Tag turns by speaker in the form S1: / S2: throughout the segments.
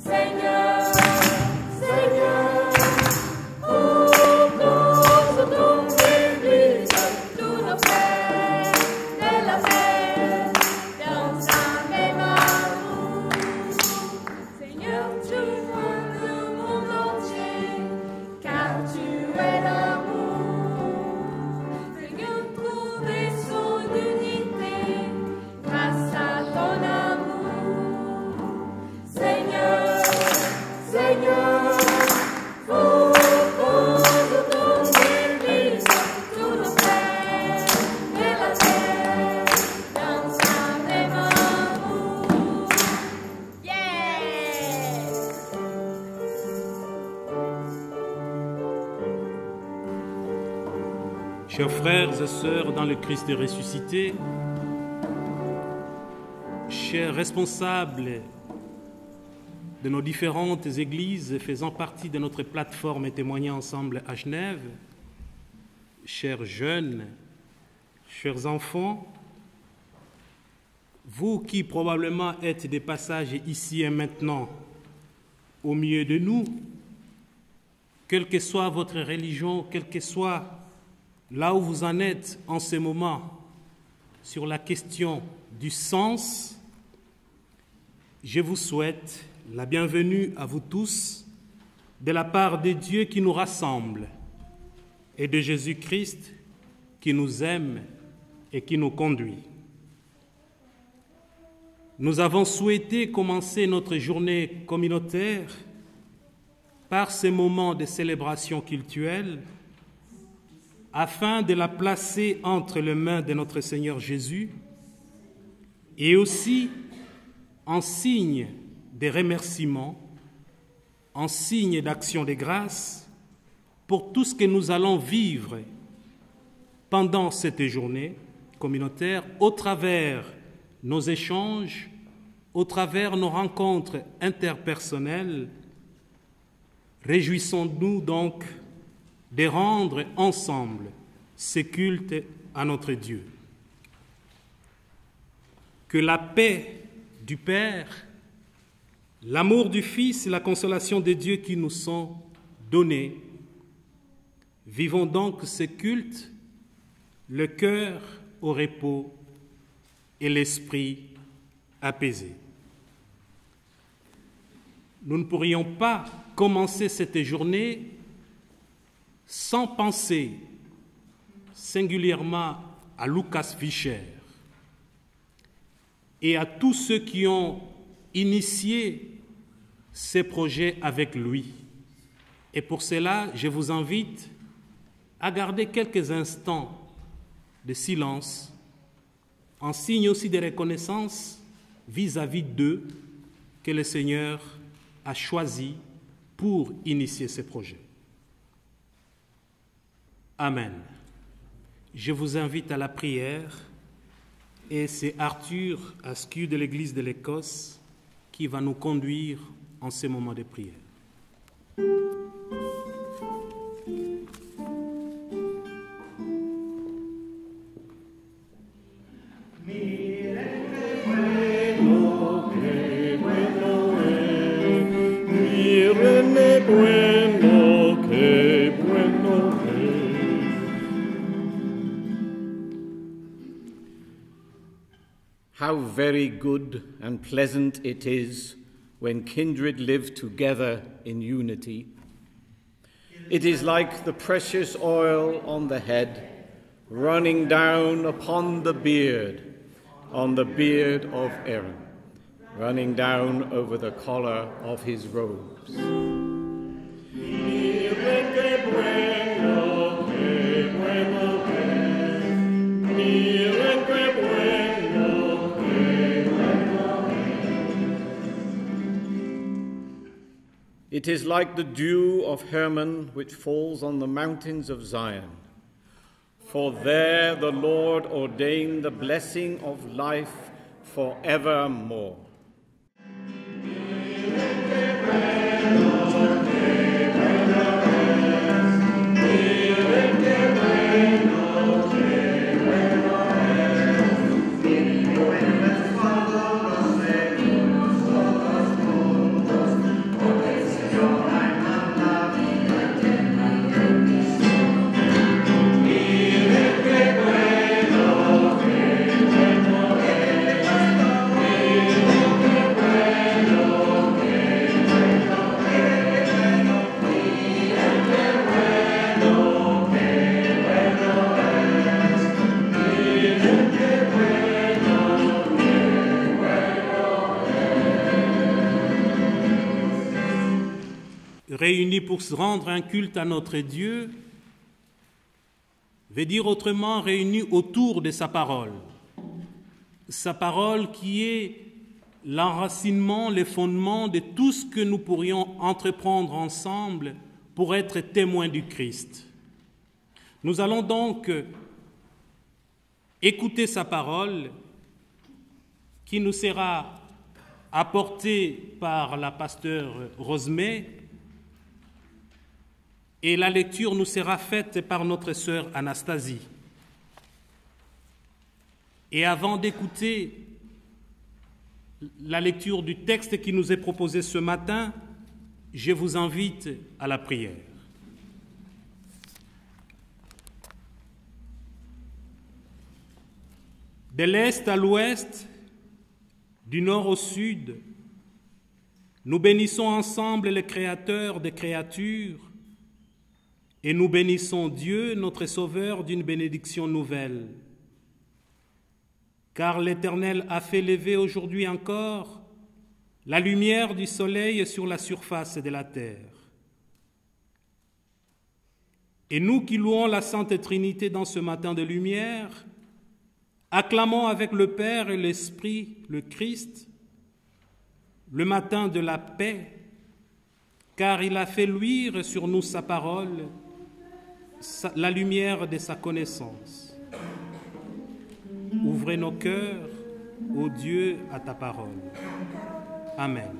S1: Seigneur, Seigneur, ouvre ton église, tous nos frères de la paix, dans sa même amour. Seigneur, tu vois le monde entier, car tu es l'amour. Seigneur, trouver son unité grâce à ton amour. Seigneur, Seigneur, ouvre ton église, tous nos frères de la terre, dans sa même amour. Yeah!
S2: Chers frères et sœurs dans le Christ ressuscité, chers responsables de nos différentes églises faisant partie de notre plateforme et témoignant ensemble à Genève, chers jeunes, chers enfants, vous qui probablement êtes des passages ici et maintenant au milieu de nous, quelle que soit votre religion, quel que soit là où vous en êtes en ce moment sur la question du sens, je vous souhaite la bienvenue à vous tous de la part de Dieu qui nous rassemble et de Jésus-Christ qui nous aime et qui nous conduit. Nous avons souhaité commencer notre journée communautaire par ces moments de célébration cultuelle afin de la placer entre les mains de notre Seigneur Jésus et aussi en signe des remerciements, en signe d'action de grâce pour tout ce que nous allons vivre pendant cette journée communautaire au travers nos échanges, au travers nos rencontres interpersonnelles. Réjouissons-nous donc de rendre ensemble ce culte à notre Dieu. Que la paix du Père, l'amour du Fils et la consolation de Dieu qui nous sont donnés. Vivons donc ce culte, le cœur au repos et l'esprit apaisé. Nous ne pourrions pas commencer cette journée sans penser singulièrement à Lucas Fischer et à tous ceux qui ont initié ces projets avec lui. Et pour cela, je vous invite à garder quelques instants de silence, en signe aussi de reconnaissance vis-à-vis d'eux que le Seigneur a choisi pour initier ces projets. Amen. Je vous invite à la prière et c'est Arthur Askew de l'Église de l'Écosse qui va nous conduire en ces moments de prière.
S3: How very good and pleasant it is when kindred live together in unity. It is like the precious oil on the head, running down upon the beard, on the beard of Aaron, running down over the collar of his robes. It is like the dew of Hermon which falls on the mountains of Zion. For there the Lord ordained the blessing of life forevermore.
S2: réunis pour se rendre un culte à notre Dieu, veut dire autrement réunis autour de sa parole. Sa parole qui est l'enracinement, le fondement de tout ce que nous pourrions entreprendre ensemble pour être témoins du Christ. Nous allons donc écouter sa parole qui nous sera apportée par la pasteure Rosemée et la lecture nous sera faite par notre sœur Anastasie. Et avant d'écouter la lecture du texte qui nous est proposé ce matin, je vous invite à la prière. De l'est à l'ouest, du nord au sud, nous bénissons ensemble le Créateur des créatures et nous bénissons Dieu, notre Sauveur, d'une bénédiction nouvelle. Car l'Éternel a fait lever aujourd'hui encore la lumière du soleil sur la surface de la terre. Et nous qui louons la Sainte Trinité dans ce matin de lumière, acclamons avec le Père et l'Esprit, le Christ, le matin de la paix, car il a fait luire sur nous sa parole, la lumière de sa connaissance. Ouvrez nos cœurs, ô Dieu, à ta parole. Amen.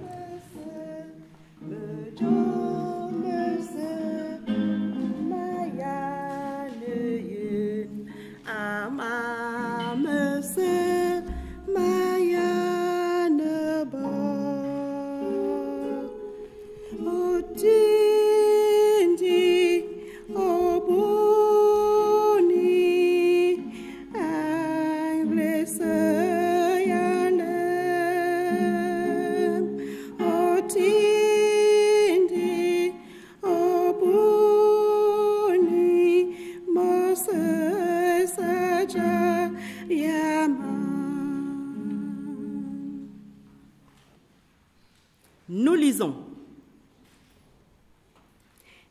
S4: Nous lisons.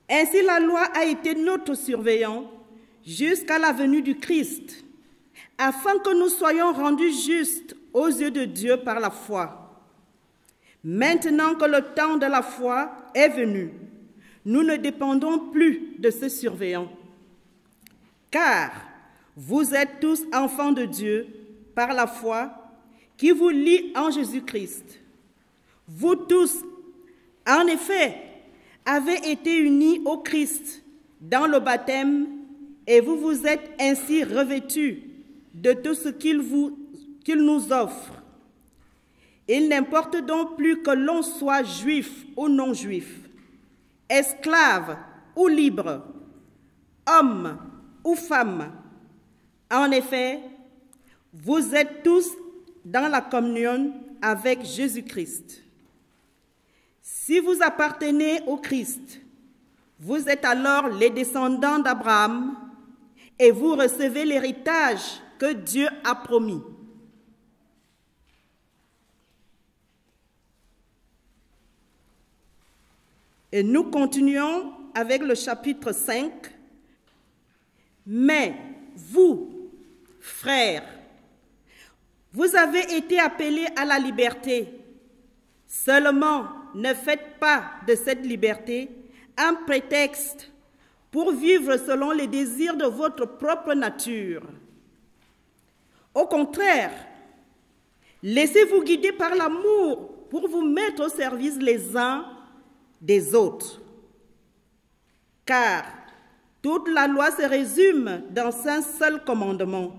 S4: Ainsi la loi a été notre surveillant jusqu'à la venue du Christ, afin que nous soyons rendus justes aux yeux de Dieu par la foi. Maintenant que le temps de la foi est venu, nous ne dépendons plus de ce surveillant. Car vous êtes tous enfants de Dieu par la foi qui vous lie en Jésus-Christ. Vous tous, en effet, avez été unis au Christ dans le baptême et vous vous êtes ainsi revêtus de tout ce qu'il nous offre. Il n'importe donc plus que l'on soit juif ou non juif, esclave ou libre, homme ou femme. En effet, vous êtes tous dans la communion avec Jésus-Christ. Si vous appartenez au Christ, vous êtes alors les descendants d'Abraham et vous recevez l'héritage que Dieu a promis. Et nous continuons avec le chapitre 5. Mais vous, frères, vous avez été appelés à la liberté. Seulement, ne faites pas de cette liberté un prétexte pour vivre selon les désirs de votre propre nature. Au contraire, laissez-vous guider par l'amour pour vous mettre au service les uns des autres. Car toute la loi se résume dans un seul commandement.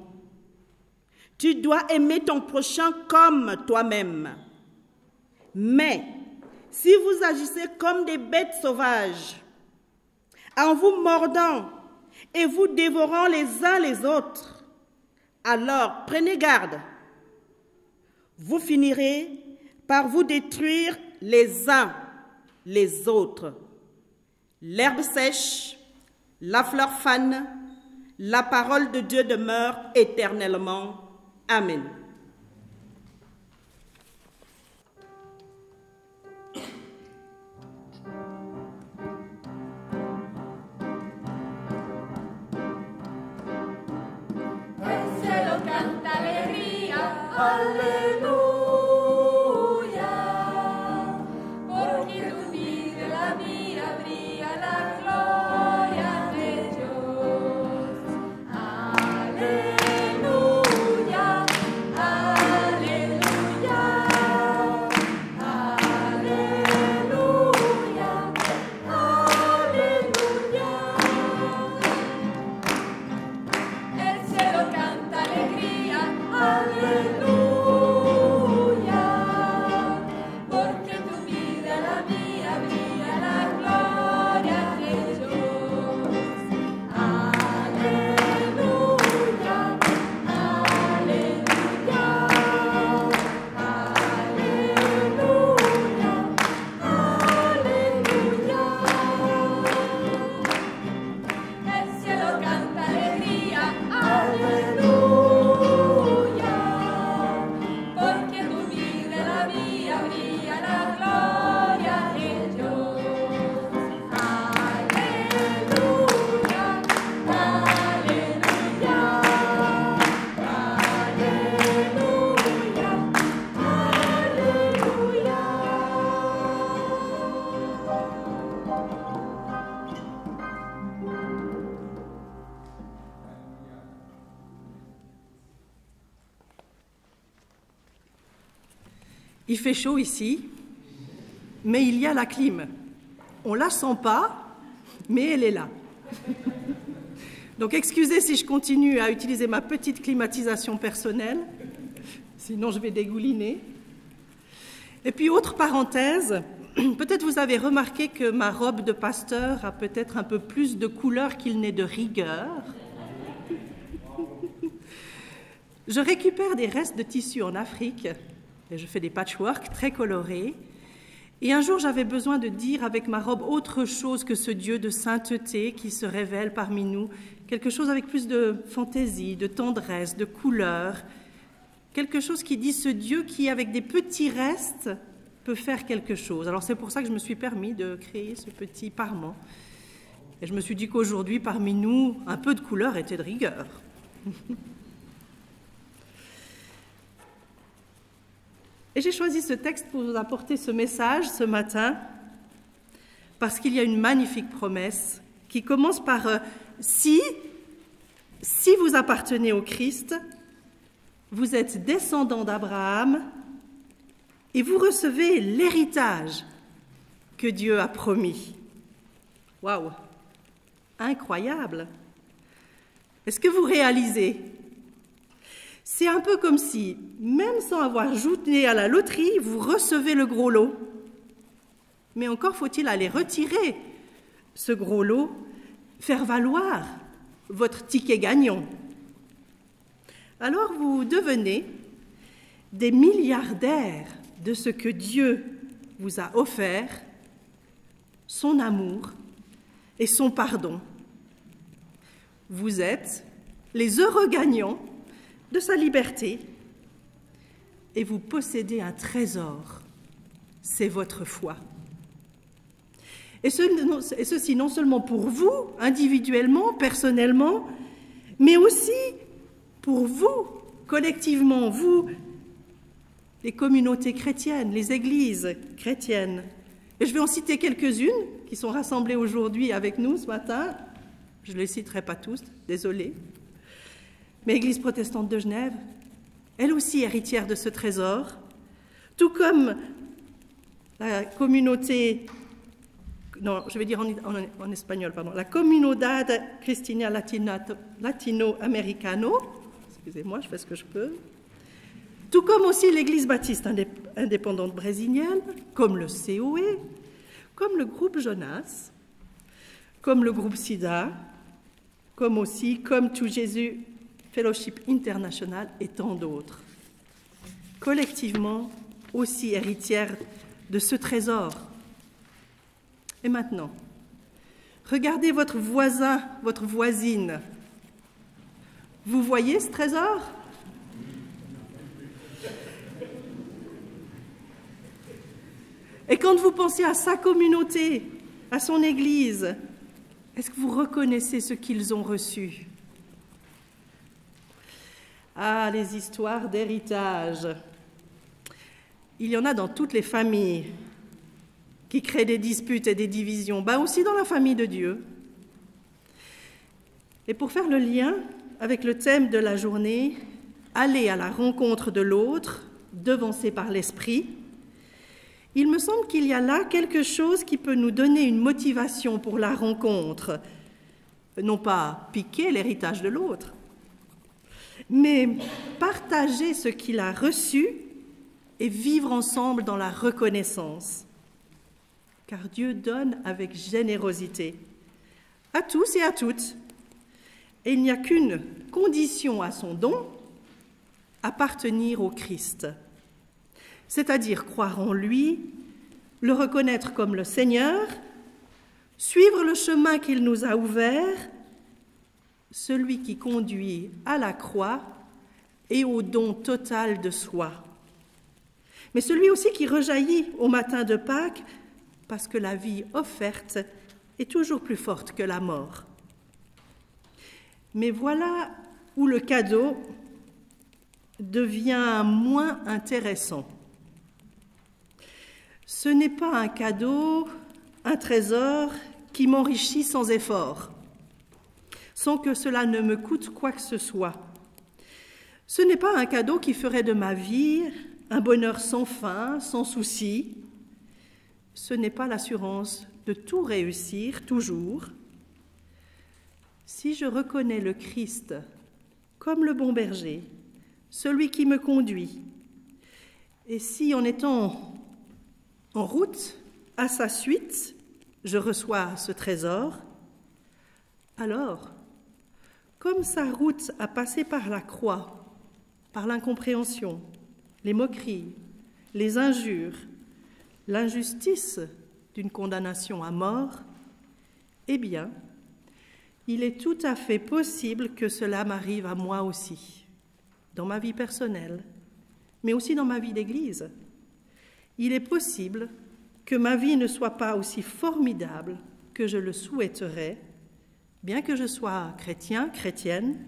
S4: Tu dois aimer ton prochain comme toi-même. Mais si vous agissez comme des bêtes sauvages, en vous mordant et vous dévorant les uns les autres, alors prenez garde. Vous finirez par vous détruire les uns les autres. L'herbe sèche, la fleur fane, la parole de Dieu demeure éternellement. Amen.
S5: Il fait chaud ici, mais il y a la clim. On ne la sent pas, mais elle est là. Donc excusez si je continue à utiliser ma petite climatisation personnelle, sinon je vais dégouliner. Et puis autre parenthèse, peut-être vous avez remarqué que ma robe de pasteur a peut-être un peu plus de couleur qu'il n'est de rigueur. Je récupère des restes de tissu en Afrique et je fais des patchworks très colorés. Et un jour, j'avais besoin de dire avec ma robe autre chose que ce Dieu de sainteté qui se révèle parmi nous, quelque chose avec plus de fantaisie, de tendresse, de couleur, quelque chose qui dit ce Dieu qui, avec des petits restes, peut faire quelque chose. Alors c'est pour ça que je me suis permis de créer ce petit parement. Et je me suis dit qu'aujourd'hui, parmi nous, un peu de couleur était de rigueur. Et j'ai choisi ce texte pour vous apporter ce message ce matin, parce qu'il y a une magnifique promesse qui commence par si vous appartenez au Christ, vous êtes descendants d'Abraham et vous recevez l'héritage que Dieu a promis. Waouh! Incroyable! Est-ce que vous réalisez? C'est un peu comme si, même sans avoir joué à la loterie, vous recevez le gros lot. Mais encore faut-il aller retirer ce gros lot, faire valoir votre ticket gagnant. Alors vous devenez des milliardaires de ce que Dieu vous a offert, son amour et son pardon. Vous êtes les heureux gagnants de sa liberté, et vous possédez un trésor, c'est votre foi. Et ceci non seulement pour vous, individuellement, personnellement, mais aussi pour vous, collectivement, vous, les communautés chrétiennes, les églises chrétiennes. Et je vais en citer quelques-unes qui sont rassemblées aujourd'hui avec nous ce matin. Je ne les citerai pas tous, désolée. Mais l'Église protestante de Genève, elle aussi héritière de ce trésor, tout comme la communauté, non, je vais dire en espagnol, pardon, la Comunidad Cristiana Latinoamericano, excusez-moi, je fais ce que je peux, tout comme aussi l'Église baptiste indépendante brésilienne, comme le COE, comme le groupe Jonas, comme le groupe SIDA, comme To Jésus Fellowship International et tant d'autres. Collectivement, aussi héritières de ce trésor. Et maintenant, regardez votre voisin, votre voisine. Vous voyez ce trésor? Et quand vous pensez à sa communauté, à son Église, est-ce que vous reconnaissez ce qu'ils ont reçu? Ah, les histoires d'héritage. Il y en a dans toutes les familles qui créent des disputes et des divisions, aussi dans la famille de Dieu. Et pour faire le lien avec le thème de la journée, aller à la rencontre de l'autre, devancé par l'esprit, il me semble qu'il y a là quelque chose qui peut nous donner une motivation pour la rencontre, non pas piquer l'héritage de l'autre, mais partager ce qu'il a reçu et vivre ensemble dans la reconnaissance. Car Dieu donne avec générosité à tous et à toutes. Et il n'y a qu'une condition à son don, appartenir au Christ. C'est-à-dire croire en lui, le reconnaître comme le Seigneur, suivre le chemin qu'il nous a ouvert, celui qui conduit à la croix et au don total de soi. Mais celui aussi qui rejaillit au matin de Pâques, parce que la vie offerte est toujours plus forte que la mort. Mais voilà où le cadeau devient moins intéressant. Ce n'est pas un cadeau, un trésor qui m'enrichit sans effort, sans que cela ne me coûte quoi que ce soit. Ce n'est pas un cadeau qui ferait de ma vie un bonheur sans fin, sans souci. Ce n'est pas l'assurance de tout réussir toujours. Si je reconnais le Christ comme le bon berger, celui qui me conduit, et si en étant en route à sa suite, je reçois ce trésor, alors, comme sa route a passé par la croix, par l'incompréhension, les moqueries, les injures, l'injustice d'une condamnation à mort, eh bien, il est tout à fait possible que cela m'arrive à moi aussi, dans ma vie personnelle, mais aussi dans ma vie d'Église. Il est possible que ma vie ne soit pas aussi formidable que je le souhaiterais, bien que je sois chrétien, chrétienne,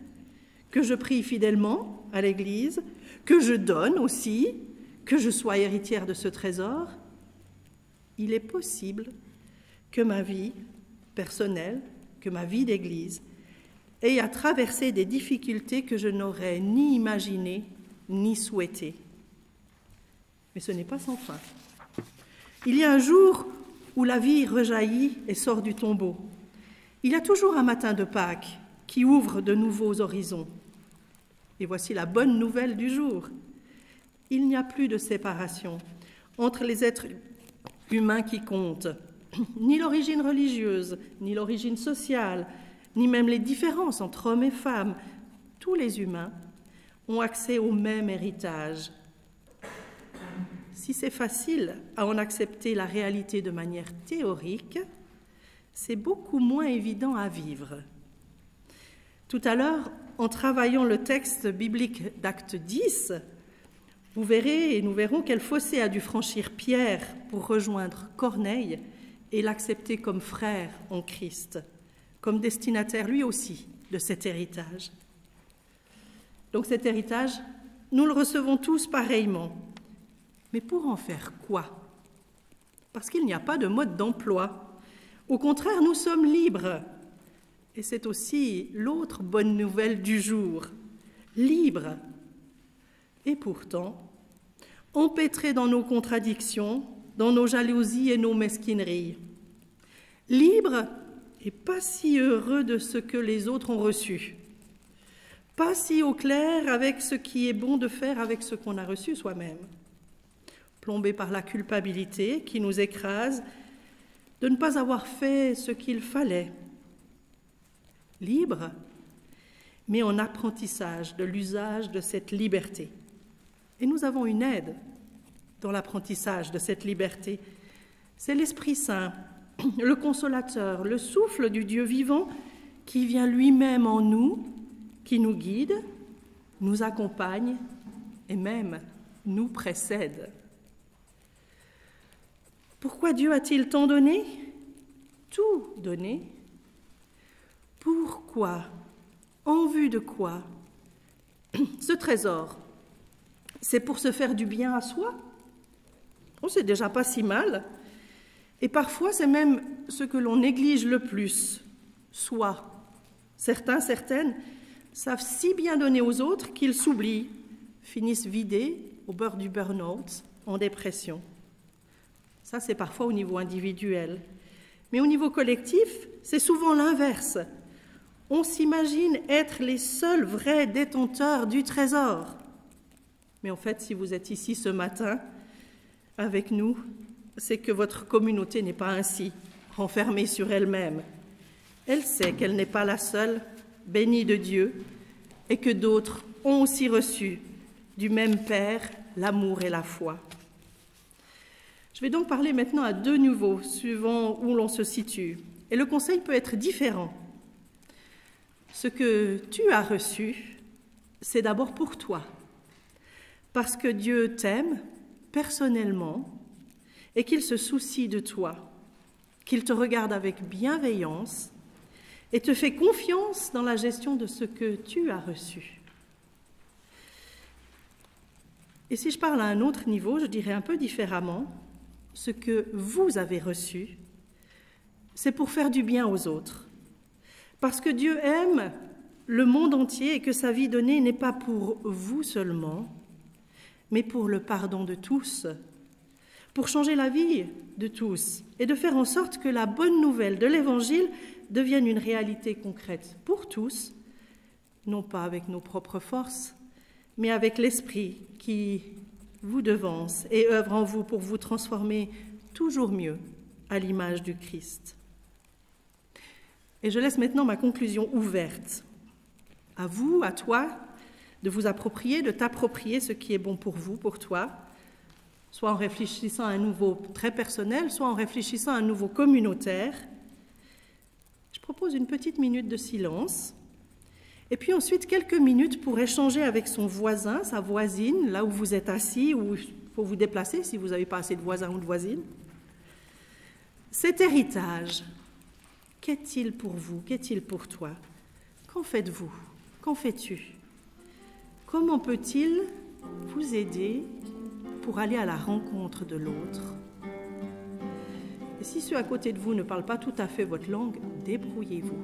S5: que je prie fidèlement à l'Église, que je donne aussi, que je sois héritière de ce trésor. Il est possible que ma vie personnelle, que ma vie d'Église, ait à traverser des difficultés que je n'aurais ni imaginées ni souhaitées. Mais ce n'est pas sans fin. Il y a un jour où la vie rejaillit et sort du tombeau. Il y a toujours un matin de Pâques qui ouvre de nouveaux horizons. Et voici la bonne nouvelle du jour. Il n'y a plus de séparation entre les êtres humains qui comptent, ni l'origine religieuse, ni l'origine sociale, ni même les différences entre hommes et femmes. Tous les humains ont accès au même héritage. Si c'est facile à en accepter la réalité de manière théorique, c'est beaucoup moins évident à vivre. Tout à l'heure, en travaillant le texte biblique d'Acte 10, vous verrez et nous verrons quel fossé a dû franchir Pierre pour rejoindre Corneille et l'accepter comme frère en Christ, comme destinataire lui aussi de cet héritage. Donc cet héritage, nous le recevons tous pareillement. Mais pour en faire quoi? Parce qu'il n'y a pas de mode d'emploi. Au contraire, nous sommes libres. Et c'est aussi l'autre bonne nouvelle du jour. Libres. Et pourtant, empêtrés dans nos contradictions, dans nos jalousies et nos mesquineries. Libres et pas si heureux de ce que les autres ont reçu. Pas si au clair avec ce qui est bon de faire avec ce qu'on a reçu soi-même. Plombés par la culpabilité qui nous écrase, de ne pas avoir fait ce qu'il fallait. Libre, mais en apprentissage de l'usage de cette liberté. Et nous avons une aide dans l'apprentissage de cette liberté. C'est l'Esprit Saint, le Consolateur, le souffle du Dieu vivant qui vient lui-même en nous, qui nous guide, nous accompagne et même nous précède. Pourquoi Dieu a-t-il tant donné? Tout donné. Pourquoi? En vue de quoi? Ce trésor, c'est pour se faire du bien à soi? Oh, c'est déjà pas si mal. Et parfois, c'est même ce que l'on néglige le plus, soi. Certains, certaines savent si bien donner aux autres qu'ils s'oublient, finissent vidés au bord du burn-out, en dépression. Ça, c'est parfois au niveau individuel. Mais au niveau collectif, c'est souvent l'inverse. On s'imagine être les seuls vrais détenteurs du trésor. Mais en fait, si vous êtes ici ce matin avec nous, c'est que votre communauté n'est pas ainsi, renfermée sur elle-même. Elle sait qu'elle n'est pas la seule, bénie de Dieu, et que d'autres ont aussi reçu du même Père l'amour et la foi. Je vais donc parler maintenant à deux niveaux, suivant où l'on se situe. Et le conseil peut être différent. Ce que tu as reçu, c'est d'abord pour toi. Parce que Dieu t'aime personnellement et qu'il se soucie de toi, qu'il te regarde avec bienveillance et te fait confiance dans la gestion de ce que tu as reçu. Et si je parle à un autre niveau, je dirais un peu différemment, ce que vous avez reçu, c'est pour faire du bien aux autres. Parce que Dieu aime le monde entier et que sa vie donnée n'est pas pour vous seulement, mais pour le pardon de tous, pour changer la vie de tous et de faire en sorte que la bonne nouvelle de l'Évangile devienne une réalité concrète pour tous, non pas avec nos propres forces, mais avec l'Esprit qui vous devance et œuvre en vous pour vous transformer toujours mieux à l'image du Christ. Et je laisse maintenant ma conclusion ouverte. À vous, à toi, de vous approprier, de t'approprier ce qui est bon pour vous, pour toi, soit en réfléchissant à un niveau très personnel, soit en réfléchissant à un niveau communautaire. Je propose une petite minute de silence, et puis ensuite quelques minutes pour échanger avec son voisin, sa voisine, là où vous êtes assis, ou il faut vous déplacer si vous n'avez pas assez de voisins ou de voisines. Cet héritage, qu'est-il pour vous? Qu'est-il pour toi? Qu'en faites-vous? Qu'en fais-tu? Comment peut-il vous aider pour aller à la rencontre de l'autre? Et si ceux à côté de vous ne parlent pas tout à fait votre langue, débrouillez-vous.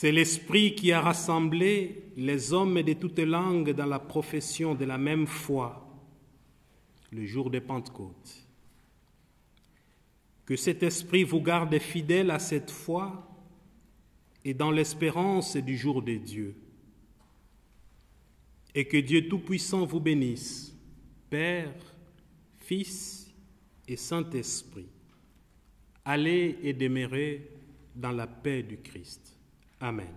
S2: C'est l'Esprit qui a rassemblé les hommes de toutes langues dans la profession de la même foi, le jour de Pentecôte. Que cet Esprit vous garde fidèles à cette foi et dans l'espérance du jour de Dieu. Et que Dieu Tout-Puissant vous bénisse, Père, Fils et Saint-Esprit. Allez et demeurez dans la paix du Christ. Amen.